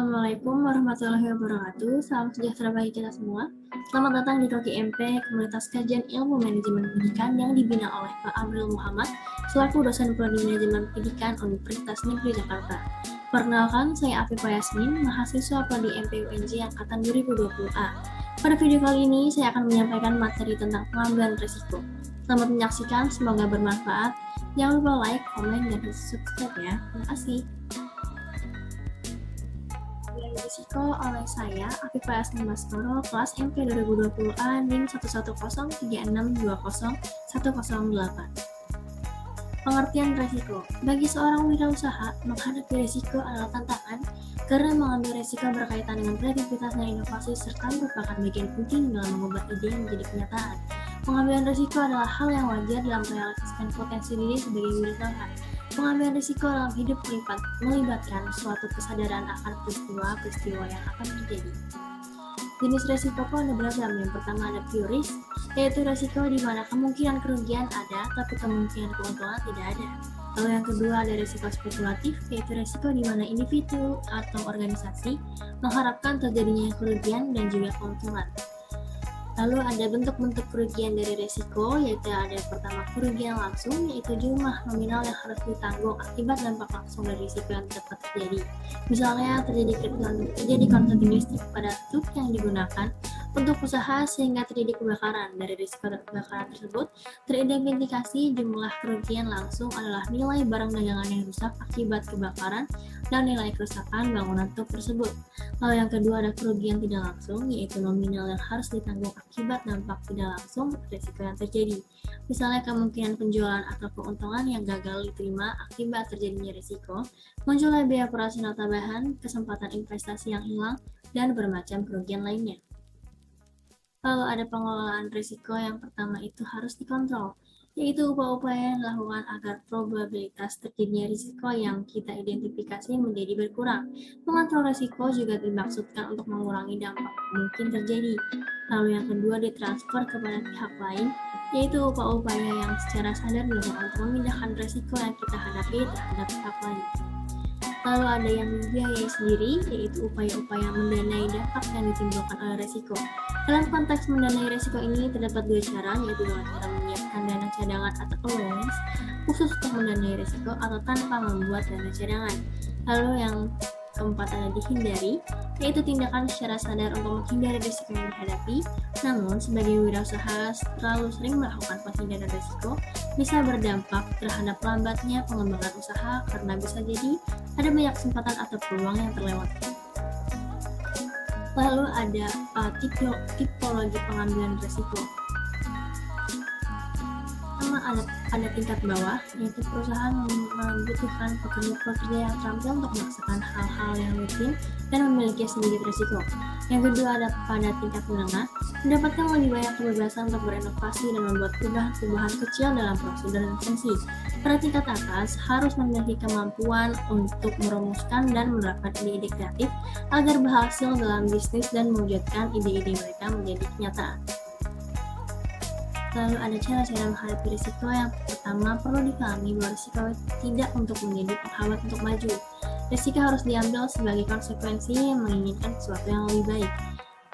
Assalamualaikum warahmatullahi wabarakatuh. Salam sejahtera bagi kita semua. Selamat datang di Rocky MP, Komunitas Kajian Ilmu Manajemen Pendidikan yang dibina oleh Pak Amril Muhammad, selaku dosen Prodi Manajemen Pendidikan Universitas Negeri Jakarta. Perkenalkan, saya Afifah Yasmin, mahasiswa Prodi MP UNJ Angkatan 2020A. Pada video kali ini, saya akan menyampaikan materi tentang pengambilan risiko. Selamat menyaksikan, semoga bermanfaat. Jangan lupa like, komen, dan subscribe ya. Terima kasih. Risiko oleh saya, Afifah Yasmin Baskoro, kelas MP 2020A, NIM 11036201008. Pengertian risiko. Bagi seorang wirausaha, menghadapi risiko adalah tantangan karena mengambil risiko berkaitan dengan kreativitas dan inovasi serta merupakan bagian penting dalam mengubah ide menjadi kenyataan. Pengambilan risiko adalah hal yang wajar dalam merealisasikan potensi diri sebagai wirausaha. Pengambilan risiko dalam hidup melibatkan suatu kesadaran akan peristiwa-peristiwa yang akan terjadi. Jenis risiko pun ada beragam. Yang pertama ada pure risk, yaitu risiko di mana kemungkinan kerugian ada, tapi kemungkinan keuntungan tidak ada. Lalu yang kedua ada risiko spekulatif, yaitu risiko di mana individu atau organisasi mengharapkan terjadinya kerugian dan juga keuntungan. Lalu ada bentuk-bentuk kerugian dari risiko, yaitu ada pertama kerugian langsung, yaitu jumlah nominal yang harus ditanggung akibat dampak langsung dari risiko yang dapat terjadi. Misalnya terjadi korsleting listrik pada truk yang digunakan untuk usaha sehingga terjadi kebakaran. Dari risiko kebakaran tersebut, teridentifikasi jumlah kerugian langsung adalah nilai barang dagangan yang rusak akibat kebakaran dan nilai kerusakan bangunan truk tersebut. Lalu yang kedua ada kerugian tidak langsung, yaitu nominal yang harus ditanggung akibat dampak tidak langsung risiko yang terjadi. Misalnya kemungkinan penjualan atau keuntungan yang gagal diterima akibat terjadinya risiko, munculnya biaya operasional tambahan, kesempatan investasi yang hilang, dan bermacam kerugian lainnya. Lalu ada pengelolaan risiko. Yang pertama itu harus dikontrol, yaitu upaya-upaya yang dilakukan agar probabilitas terjadinya risiko yang kita identifikasi menjadi berkurang. Mengontrol risiko juga dimaksudkan untuk mengurangi dampak mungkin terjadi. Lalu yang kedua ditransfer kepada pihak lain, yaitu upaya-upaya yang secara sadar dilakukan untuk memindahkan risiko yang kita hadapi terhadap pihak lain. Lalu ada yang dibiayai sendiri, yaitu upaya-upaya mendanai dampak yang ditimbulkan oleh risiko. Dalam konteks mendanai risiko ini terdapat dua cara, yaitu dengan cara menyiapkan dana cadangan atau allowance khusus untuk mendanai risiko atau tanpa membuat dana cadangan. Lalu yang keempat ada dihindari, yaitu tindakan secara sadar untuk menghindari risiko yang dihadapi. Namun, sebagai wirausaha terlalu sering melakukan penghindaran risiko bisa berdampak terhadap lambatnya pengembangan usaha karena bisa jadi ada banyak kesempatan atau peluang yang terlewatkan. Lalu ada tipologi pengambilan risiko. Pertama ada tingkat bawah, yaitu perusahaan membutuhkan pekerja-pekerja yang terampil untuk melaksanakan hal-hal yang rutin dan memiliki sedikit risiko. Yang kedua ada pada tingkat menengah, mendapatkan lebih banyak kebebasan untuk berinovasi dan membuat perubahan-perubahan kecil dalam prosedur dan fungsi. Pada tingkat atas, harus memiliki kemampuan untuk merumuskan dan menerapkan ide-ide kreatif agar berhasil dalam bisnis dan mewujudkan ide-ide mereka menjadi kenyataan. Lalu ada cara-cara menghadapi risiko. Yang pertama, perlu dipahami bahwa risiko tidak untuk menjadi penghambat untuk maju. Risiko harus diambil sebagai konsekuensi yang menginginkan sesuatu yang lebih baik.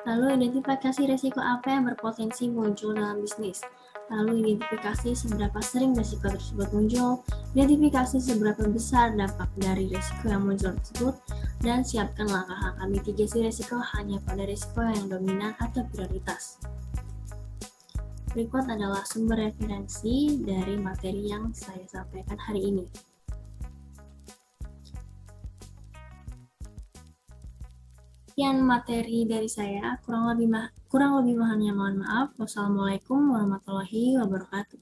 Lalu identifikasi risiko apa yang berpotensi muncul dalam bisnis. Lalu identifikasi seberapa sering risiko tersebut muncul, identifikasi seberapa besar dampak dari risiko yang muncul tersebut, dan siapkan langkah-langkah mitigasi risiko hanya pada risiko yang dominan atau prioritas. Berikut adalah sumber referensi dari materi yang saya sampaikan hari ini. Sekian materi dari saya, kurang lebih bahannya mohon maaf. Wassalamualaikum warahmatullahi wabarakatuh.